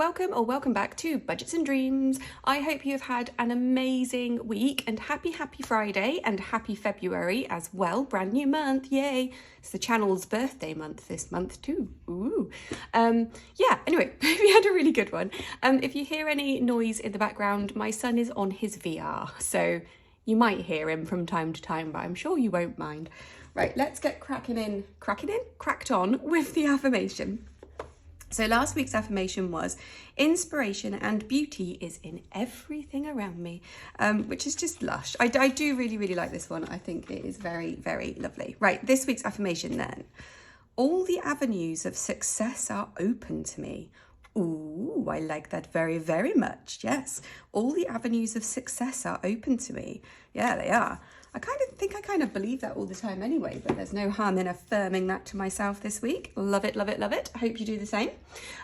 welcome back to Budgets and Dreams. I hope you have had an amazing week and happy Friday and happy February as well. Brand new month, yay. It's the channel's birthday month this month too. Ooh. Anyway, hope you had a really good one. If you hear any noise in the background, my son is on his VR, so you might hear him from time to time, but I'm sure you won't mind. Right, let's get cracked on with the affirmation. So last week's affirmation was, inspiration and beauty is in everything around me, which is just lush. I do really like this one. I think it is very lovely. Right, this week's affirmation then. All the avenues of success are open to me. Ooh, I like that very much. Yes, all the avenues of success are open to me. Yeah, they are. I think I believe that all the time anyway, but there's no harm in affirming that to myself this week. Love it. I hope you do the same.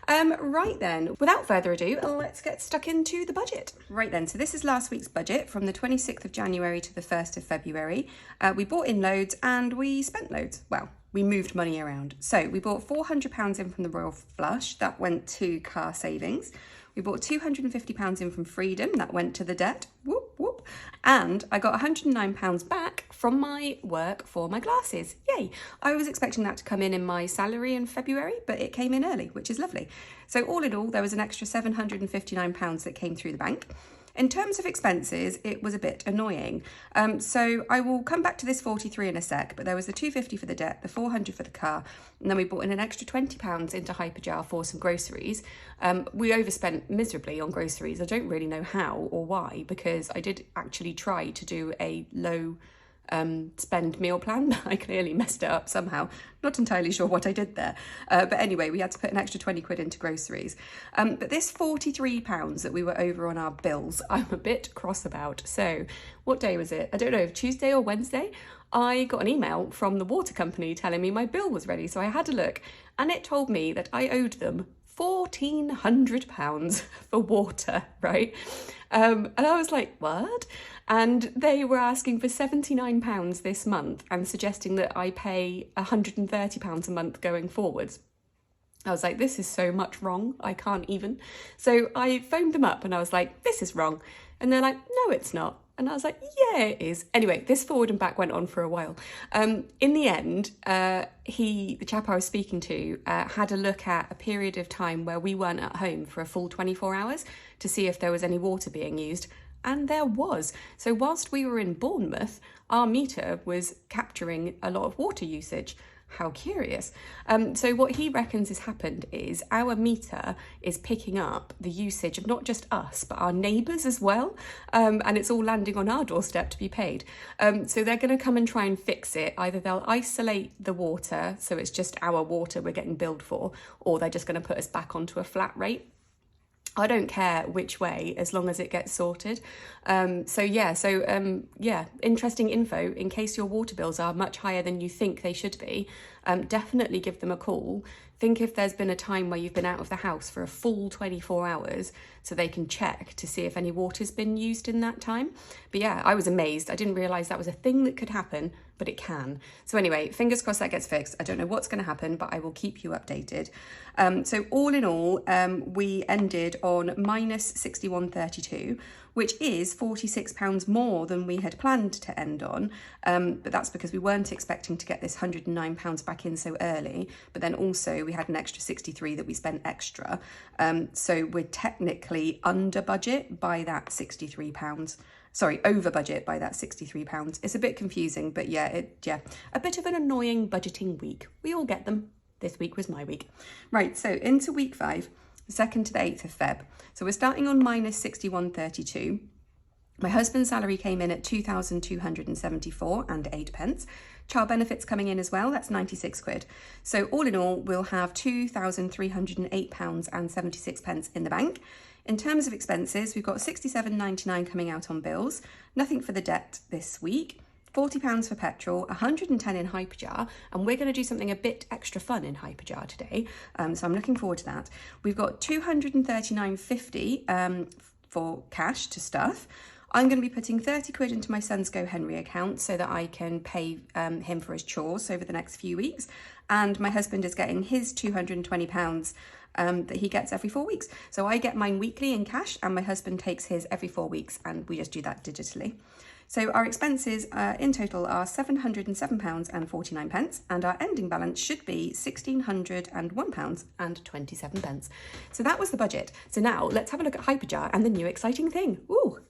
Right then, without further ado, let's get stuck into the budget. Right then, so this is last week's budget from the 26th of January to the 1st of February. We bought in loads and we spent loads. Well, we moved money around. So we bought £400 in from the Royal Flush. That went to car savings. We bought £250 in from Freedom. That went to the debt. Whoop, whoop. And I got £109 back from my work for my glasses. Yay. I was expecting that to come in my salary in February, but it came in early, which is lovely. So all in all, there was an extra £759 that came through the bank. In terms of expenses, it was a bit annoying. So I will come back to this 43 in a sec, but there was the 250 for the debt, the 400 for the car, and then we bought in an extra £20 into Hyperjar for some groceries. We overspent miserably on groceries. I don't really know how or why, because I did actually try to do a low spend meal plan. I clearly messed it up somehow. Not entirely sure what I did there. But anyway, we had to put an extra 20 quid into groceries. But this £43 that we were over on our bills, I'm a bit cross about. So what day was it? I don't know, Tuesday or Wednesday? I got an email from the water company telling me my bill was ready. So I had a look and it told me that I owed them £1,400 for water, right? And I was like, what? And they were asking for £79 this month and suggesting that I pay £130 a month going forwards. I was like, this is so much wrong, I can't even. So I phoned them up and I was like, this is wrong. And they're like, no, it's not. And I was like, yeah, it is. Anyway, this forward and back went on for a while. In the end, the chap I was speaking to, had a look at a period of time where we weren't at home for a full 24 hours to see if there was any water being used. And there was. So whilst we were in Bournemouth, our meter was capturing a lot of water usage. How curious. So what he reckons has happened is our meter is picking up the usage of not just us, but our neighbours as well. And it's all landing on our doorstep to be paid. So they're going to come and try and fix it. Either they'll isolate the water, so it's just our water we're getting billed for, or they're just going to put us back onto a flat rate. I don't care which way, as long as it gets sorted. Interesting info. In case your water bills are much higher than you think they should be, definitely give them a call. Think if there's been a time where you've been out of the house for a full 24 hours so they can check to see if any water's been used in that time. But yeah, I was amazed. I didn't realise that was a thing that could happen, but it can. So anyway, fingers crossed that gets fixed. I don't know what's going to happen, but I will keep you updated. So all in all, we ended on minus 61.32, which is £46 more than we had planned to end on. But that's because we weren't expecting to get this £109 back in so early. But then also we had an extra 63 that we spent extra. So we're technically under budget by that £63. Sorry, over budget by that £63. It's a bit confusing, but yeah, a bit of an annoying budgeting week. We all get them. This week was my week. Right, so into week 5, the 2nd to the 8th of Feb. So we're starting on minus 61.32. My husband's salary came in at 2,274 and 8 pence. Child benefits coming in as well, that's 96 quid. So all in all, we'll have £2,308 and 76 pence in the bank. In terms of expenses, we've got £67.99 coming out on bills, nothing for the debt this week, £40 for petrol, 110 in Hyperjar, and we're going to do something a bit extra fun in Hyperjar today, so I'm looking forward to that. We've got £239.50 for cash to stuff. I'm going to be putting 30 quid into my son's Go Henry account so that I can pay him for his chores over the next few weeks. And my husband is getting his £220 that he gets every 4 weeks. So I get mine weekly in cash and my husband takes his every 4 weeks, and we just do that digitally. So our expenses in total are £707.49, and our ending balance should be £1,601.27. So that was the budget. So now let's have a look at Hyperjar and the new exciting thing. Ooh.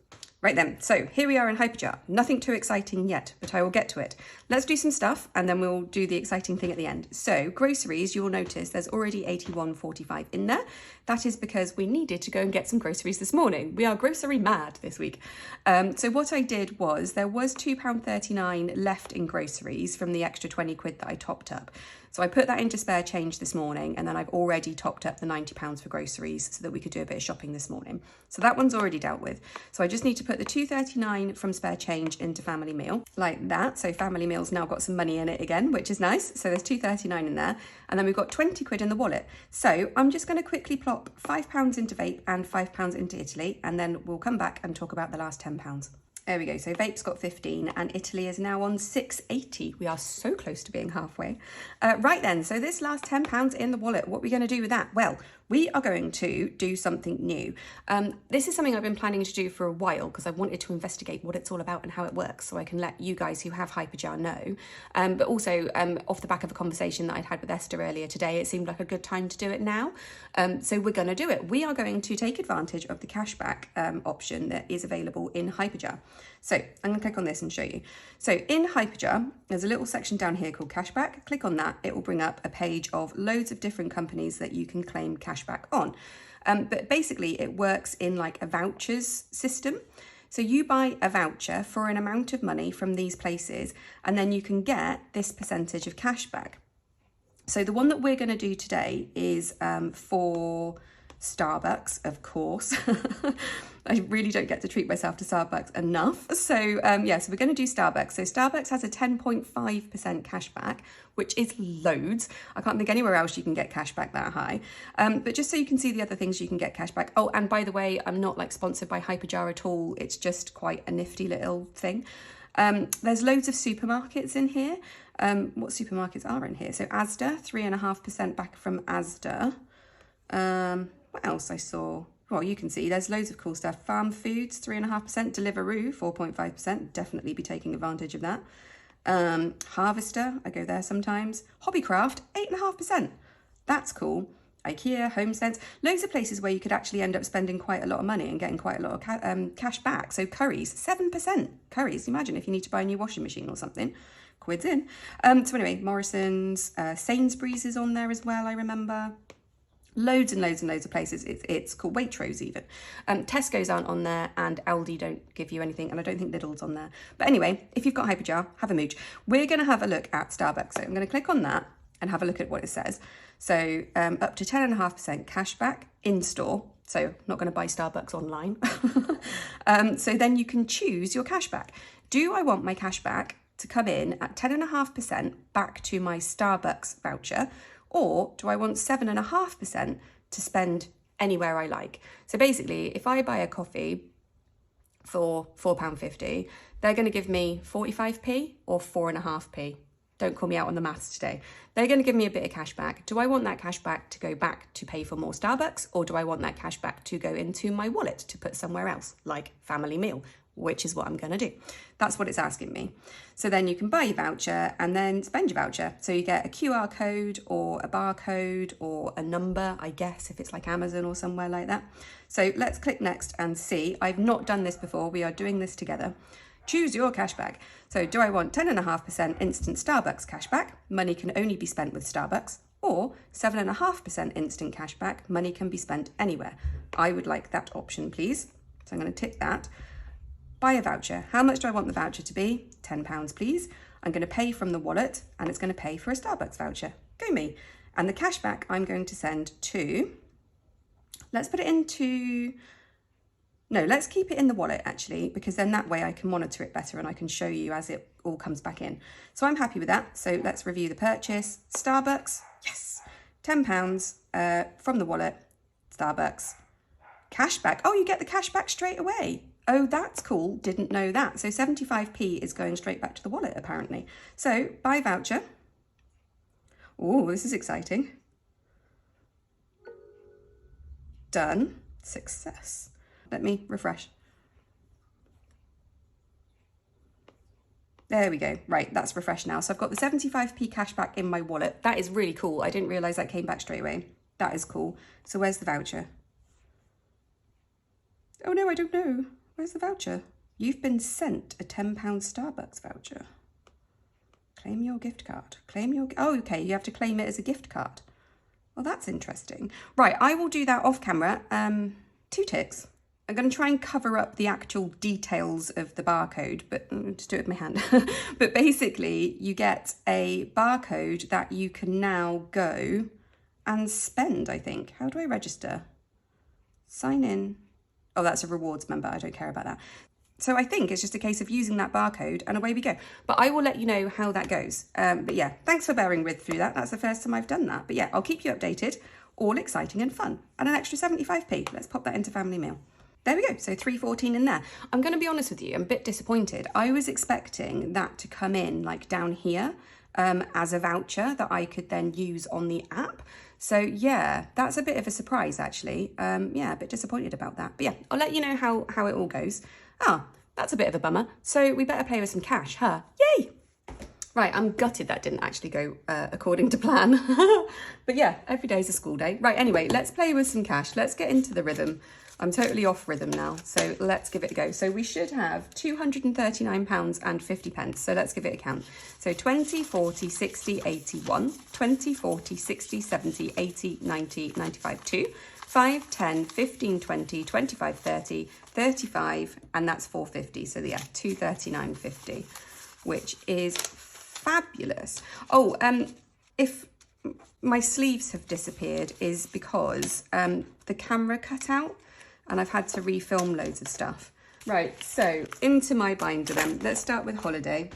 Right then, so here we are in Hyperjar. Nothing too exciting yet, but I will get to it. Let's do some stuff and then we'll do the exciting thing at the end. So groceries, you will notice there's already £81.45 in there. That is because we needed to go and get some groceries this morning. We are grocery mad this week. So what I did was there was £2.39 left in groceries from the extra 20 quid that I topped up. So I put that into spare change this morning, and then I've already topped up the £90 for groceries so that we could do a bit of shopping this morning. So that one's already dealt with. So I just need to put the £2.39 from spare change into family meal like that. So family meal's now got some money in it again, which is nice. So there's £2.39 in there, and then we've got 20 quid in the wallet. So I'm just going to quickly plop £5 into vape and £5 into Italy, and then we'll come back and talk about the last £10. There we go. So vape's got 15 and Italy is now on 6.80. We are so close to being halfway. Right then, so this last £10 in the wallet, what are we going to do with that? Well, we are going to do something new. This is something I've been planning to do for a while because I wanted to investigate what it's all about and how it works so I can let you guys who have Hyperjar know. But also off the back of a conversation that I'd had with Esther earlier today, it seemed like a good time to do it now. So we're going to do it. We are going to take advantage of the cashback option that is available in Hyperjar. So I'm going to click on this and show you. So in Hyperjar, there's a little section down here called cashback. Click on that. It will bring up a page of loads of different companies that you can claim cashback on. But basically it works in like a vouchers system. So you buy a voucher for an amount of money from these places, and then you can get this percentage of cashback. So the one that we're going to do today is for Starbucks, of course. I really don't get to treat myself to Starbucks enough. So yeah, so we're going to do Starbucks. So Starbucks has a 10.5% cashback, which is loads. I can't think anywhere else you can get cashback that high. But just so you can see the other things you can get cashback. Oh, and by the way, I'm not like sponsored by Hyperjar at all. It's just quite a nifty little thing. There's loads of supermarkets in here. What supermarkets are in here? So Asda, 3.5% back from Asda. What else I saw? Well, you can see there's loads of cool stuff. Farm Foods, 3.5%. Deliveroo, 4.5%. Definitely be taking advantage of that. Harvester, I go there sometimes. Hobbycraft, 8.5%. That's cool. IKEA, HomeSense, loads of places where you could actually end up spending quite a lot of money and getting quite a lot of cash back. So Currys, 7%. Currys, imagine if you need to buy a new washing machine or something. Quid's in. So anyway, Morrison's, Sainsbury's is on there as well, I remember. Loads and loads and loads of places. It's called Waitrose even. Tesco's aren't on there, and Aldi don't give you anything, and I don't think Lidl's on there. But anyway, if you've got Hyperjar, have a mooch. We're going to have a look at Starbucks. So I'm going to click on that and have a look at what it says. So up to 10.5% cashback in store. So not going to buy Starbucks online. So then you can choose your cashback. Do I want my cashback to come in at 10.5% back to my Starbucks voucher? Or do I want 7.5% to spend anywhere I like? So basically, if I buy a coffee for £4.50, they're going to give me 45p or 4.5p. Don't call me out on the maths today. They're going to give me a bit of cash back. Do I want that cash back to go back to pay for more Starbucks, or do I want that cash back to go into my wallet to put somewhere else, like family meal, which is what I'm going to do. That's what it's asking me. So then you can buy your voucher and then spend your voucher. So you get a QR code or a barcode or a number, I guess, if it's like Amazon or somewhere like that. So let's click next and see. I've not done this before. We are doing this together. Choose your cashback. So do I want 10.5% instant Starbucks cashback? Money can only be spent with Starbucks. Or 7.5% instant cashback? Money can be spent anywhere. I would like that option, please. So I'm going to tick that. Buy a voucher. How much do I want the voucher to be? £10, please. I'm going to pay from the wallet, and it's going to pay for a Starbucks voucher. Go me. And the cashback I'm going to send to, let's put it into, no, let's keep it in the wallet actually, because then that way I can monitor it better and I can show you as it all comes back in. So I'm happy with that. So let's review the purchase. Starbucks, yes, £10 from the wallet, Starbucks. Cashback. Oh, you get the cashback straight away. Oh, that's cool. Didn't know that. So 75p is going straight back to the wallet, apparently. So buy voucher. Oh, this is exciting. Done. Success. Let me refresh. There we go. Right, that's refreshed now. So I've got the 75p cash back in my wallet. That is really cool. I didn't realise that came back straight away. That is cool. So where's the voucher? Oh no, I don't know. Where's the voucher? You've been sent a £10 Starbucks voucher. Claim your gift card. Claim your... Oh, okay, you have to claim it as a gift card. Well, that's interesting. Right, I will do that off camera. 2 ticks. I'm going to try and cover up the actual details of the barcode, but just do it with my hand. But basically, you get a barcode that you can now go and spend, I think. How do I register? Sign in. Oh, that's a rewards member. I don't care about that. So I think it's just a case of using that barcode and away we go. But I will let you know how that goes. But yeah, thanks for bearing with through that. That's the first time I've done that. But yeah, I'll keep you updated. All exciting and fun. And an extra 75p. Let's pop that into family meal. There we go, so 314 in there. I'm going to be honest with you, I'm a bit disappointed. I was expecting that to come in like down here as a voucher that I could then use on the app. So yeah, that's a bit of a surprise actually. Yeah, a bit disappointed about that. But yeah, I'll let you know how it all goes. Ah, that's a bit of a bummer. So we better play with some cash, huh? Yay! Right, I'm gutted that didn't actually go according to plan. But yeah, every day's a school day. Right, anyway, let's play with some cash. Let's get into the rhythm. I'm totally off rhythm now, so let's give it a go. So we should have £239.50. So let's give it a count. So 20, 40, 60, 81, 20, 40, 60, 70, 80, 90, 95, 2, 5, 10, 15, 20, 25, 30, 35, and that's 450. So yeah, 239.50, which is fabulous. Oh, if my sleeves have disappeared is because the camera cut out and I've had to refilm loads of stuff. Right, so into my binder then. Let's start with holiday.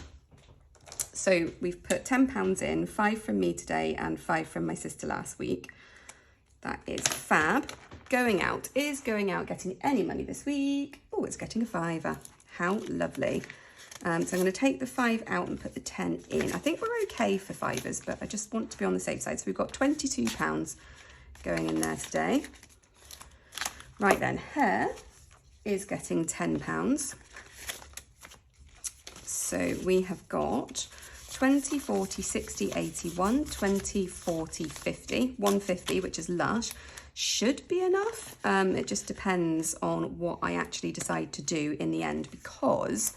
So we've put £10 in, 5 from me today and 5 from my sister last week. That is fab. Going out is going out, getting any money this week. Oh, it's getting a £5. How lovely. So I'm going to take the 5 out and put the 10 in. I think we're okay for fivers, but I just want to be on the safe side. So we've got £22 going in there today. Right then, hair is getting £10. So we have got 20, 40, 60, 81, 20, 40, 50, 150, which is lush. Should be enough. It just depends on what I actually decide to do in the end, because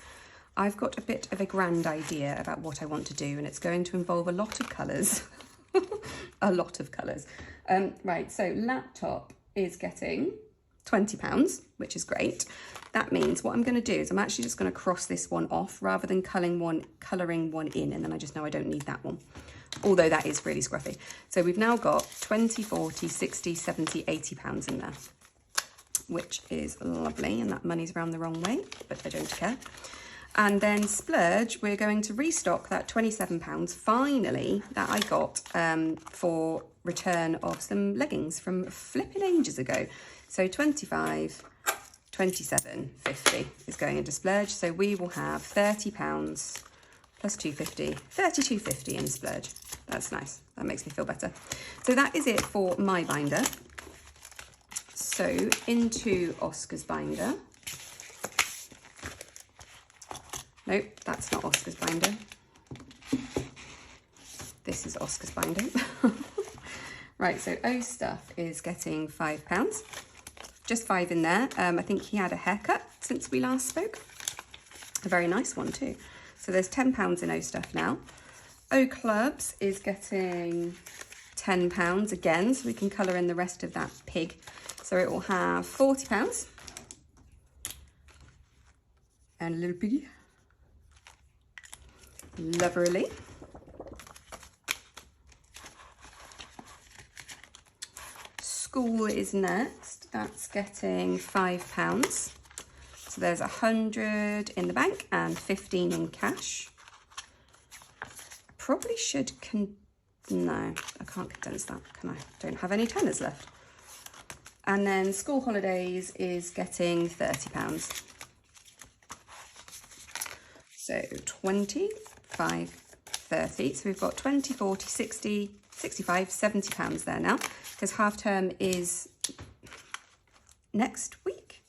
I've got a bit of a grand idea about what I want to do, and it's going to involve a lot of colours. A lot of colours. Right, so laptop is getting £20, which is great. That means what I'm going to do is I'm actually just going to cross this one off rather than colouring one in, and then I just know I don't need that one. Although that is really scruffy. So we've now got 20, 40, 60, 70, 80 pounds in there, which is lovely. And that money's around the wrong way, but I don't care. And then splurge, we're going to restock that £27 finally that I got for return of some leggings from flipping ages ago. So 25, 27, 50 is going into splurge. So we will have £30 plus 250, 32.50 in splurge. That's nice. That makes me feel better. So that is it for my binder. So into Oscar's binder. Nope, that's not Oscar's binder. This is Oscar's binder. Right, so O Stuff is getting £5. Just 5 in there. I think he had a haircut since we last spoke. A very nice one too. So there's £10 in O Stuff now. O Clubs is getting £10 again, so we can colour in the rest of that pig. So it will have £40. And a little piggy. Lovely. School is next. That's getting £5. So there's 100 in the bank and 15 in cash. Probably should no, I can't condense that, can I? Don't have any tenors left. And then school holidays is getting £30. So 25, 30. So we've got 20, 40, 60, 65, 70 pounds there now, because half term is next week.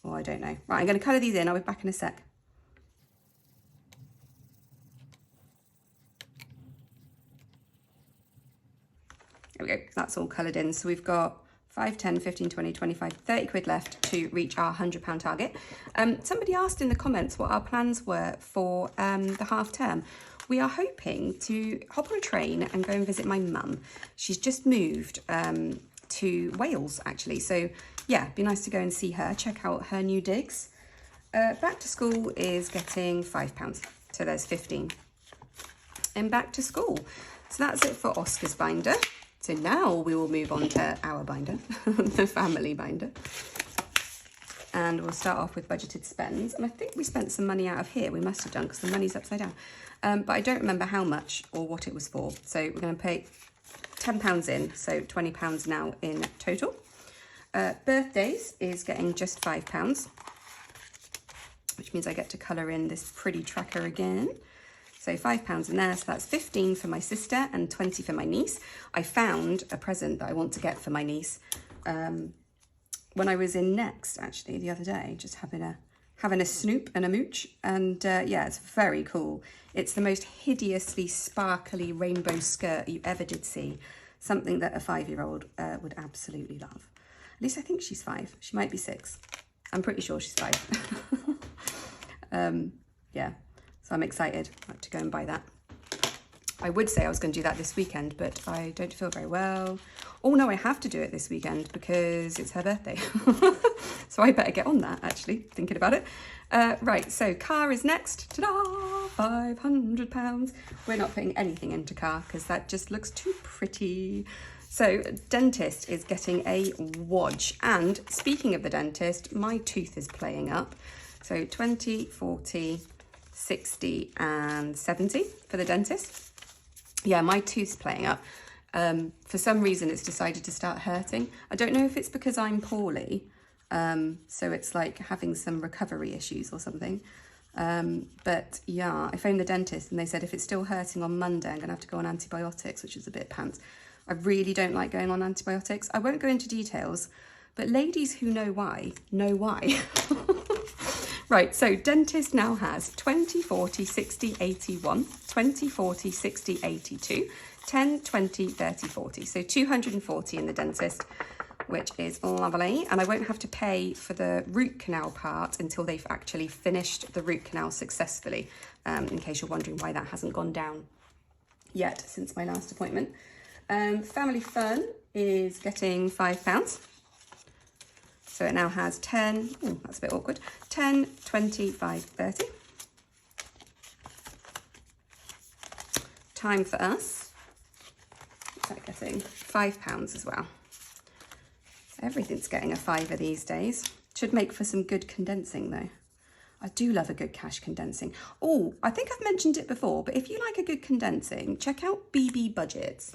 Oh, I don't know. Right, I'm going to colour these in. I'll be back in a sec. There we go. That's all coloured in. So we've got 5, 10, 15, 20, 25, 30 quid left to reach our £100 target. Somebody asked in the comments what our plans were for the half term. We are hoping to hop on a train and go and visit my mum. She's just moved to Wales, actually. So yeah, it'd be nice to go and see her, check out her new digs. Back to school is getting £5. So there's 15. And back to school. So that's it for Oscar's binder. So now we will move on to our binder, the family binder. And we'll start off with budgeted spends. And I think we spent some money out of here. We must have done because the money's upside down. But I don't remember how much or what it was for. So we're going to pay £10 in, so £20 now in total. Birthdays is getting just £5, which means I get to colour in this pretty tracker again. So £5 in there, so that's 15 for my sister and 20 for my niece. I found a present that I want to get for my niece when I was in Next, actually, the other day, just having a snoop and a mooch. And yeah, it's very cool. It's the most hideously sparkly rainbow skirt you ever did see. Something that a 5-year-old would absolutely love. At least I think she's 5. She might be 6. I'm pretty sure she's 5. Yeah. So I'm excited to go and buy that. I would say I was going to do that this weekend, but I don't feel very well. Oh no, I have to do it this weekend because it's her birthday. So I better get on that, actually, thinking about it. Right, so car is next. Ta-da! £500. We're not putting anything into car because that just looks too pretty. So dentist is getting a wodge. And speaking of the dentist, my tooth is playing up. So 20, 40... 60 and 70 for the dentist. Yeah, my tooth's playing up. For some reason, it's decided to start hurting. I don't know if it's because I'm poorly, so it's like having some recovery issues or something. But yeah, I phoned the dentist and they said if it's still hurting on Monday, I'm going to have to go on antibiotics, which is a bit pants. I really don't like going on antibiotics. I won't go into details, but ladies who know why, know why. Right, so dentist now has 20, 40, 60, 81, 20, 40, 60, 82, 10, 20, 30, 40. So 240 in the dentist, which is lovely. And I won't have to pay for the root canal part until they've actually finished the root canal successfully, in case you're wondering why that hasn't gone down yet since my last appointment. Family Fun is getting £5. So it now has 10, oh, that's a bit awkward, 10, 25, 30. Time for Us, what's that getting? £5 as well. Everything's getting a fiver these days. Should make for some good condensing though. I do love a good cash condensing. Oh, I think I've mentioned it before, but if you like a good condensing, check out BB Budgets.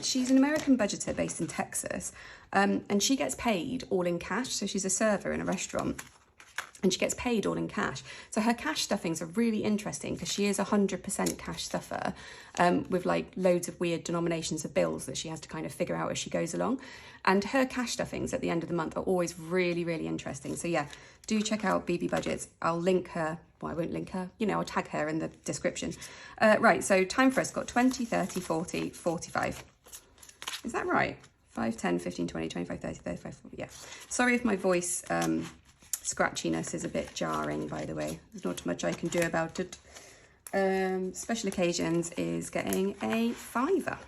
She's an American budgeter based in Texas, and she gets paid all in cash. So she's a server in a restaurant and she gets paid all in cash. So her cash stuffings are really interesting because she is 100% cash stuffer, with like loads of weird denominations of bills that she has to kind of figure out as she goes along. And her cash stuffings at the end of the month are always really, really interesting. So yeah, do check out BB Budgets. I'll link her. Well, I won't link her. You know, I'll tag her in the description. Right, so Time for Us got 20, 30, 40, 45. Is that right? 5, 10, 15, 20, 25, 30, 35, 40. Yeah. Sorry if my voice scratchiness is a bit jarring, by the way. There's not much I can do about it. Special Occasions is getting a £5,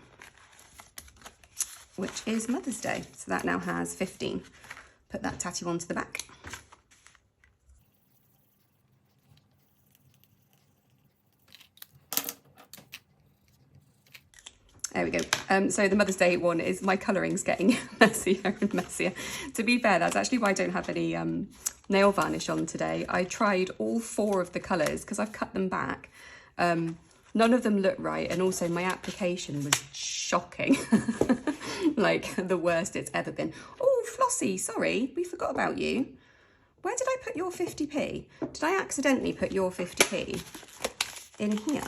which is Mother's Day. So that now has 15. Put that tattoo onto the back. There we go. So the Mother's Day one is my colouring's getting messier and messier. To be fair, that's actually why I don't have any nail varnish on today. I tried all 4 of the colours because I've cut them back. None of them look right, and also my application was shocking. Like the worst it's ever been. Oh, Flossie, sorry, we forgot about you. Where did I put your 50p? Did I accidentally put your 50p in here?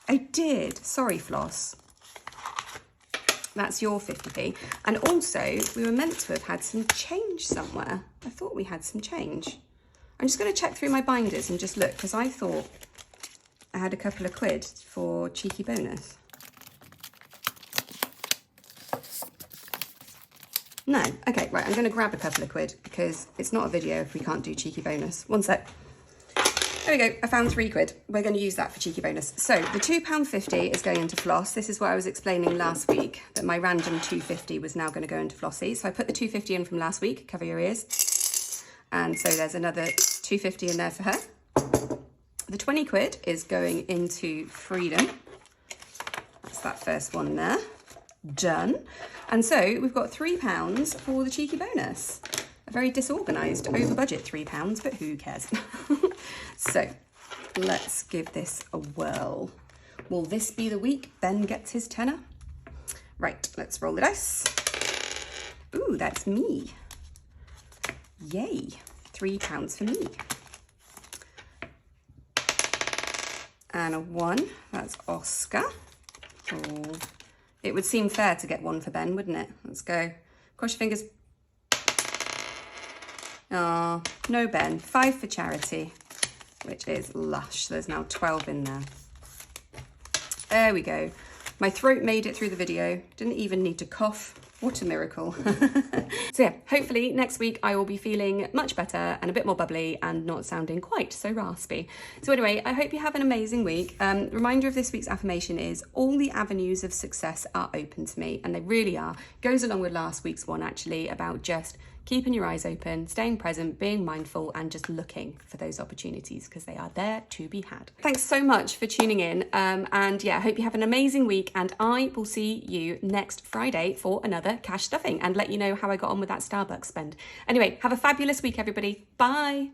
I did. Sorry, Floss. That's your 50p. And also, we were meant to have had some change somewhere. I thought we had some change. I'm just going to check through my binders and just look, because I thought I had a couple of quid for cheeky bonus. No. Okay, right, I'm going to grab a couple of quid because it's not a video if we can't do cheeky bonus. One sec. There we go, I found 3 quid. We're going to use that for cheeky bonus. So the £2.50 is going into Floss. This is what I was explaining last week, that my random 250 was now going to go into Flossie. So I put the 250 in from last week, cover your ears. And so there's another 250 in there for her. The 20 quid is going into Freedom. That's that first one there. Done. And so we've got £3 for the cheeky bonus. A very disorganised, over budget £3, but who cares? So let's give this a whirl. Will this be the week Ben gets his tenner? Right, let's roll the dice. Ooh, that's me. Yay, £3 for me. And a 1, that's Oscar. Oh, it would seem fair to get 1 for Ben, wouldn't it? Let's go. Cross your fingers. Oh, no Ben. 5 for charity, which is lush. There's now 12 in there. There we go. My throat made it through the video. Didn't even need to cough. What a miracle. So yeah, hopefully next week I will be feeling much better and a bit more bubbly and not sounding quite so raspy. So anyway, I hope you have an amazing week. Reminder of this week's affirmation is all the avenues of success are open to me, and they really are. Goes along with last week's one actually, about just keeping your eyes open, staying present, being mindful, and just looking for those opportunities because they are there to be had. Thanks so much for tuning in. And yeah, I hope you have an amazing week, and I will see you next Friday for another cash stuffing and let you know how I got on with that Starbucks spend. Anyway, have a fabulous week, everybody. Bye.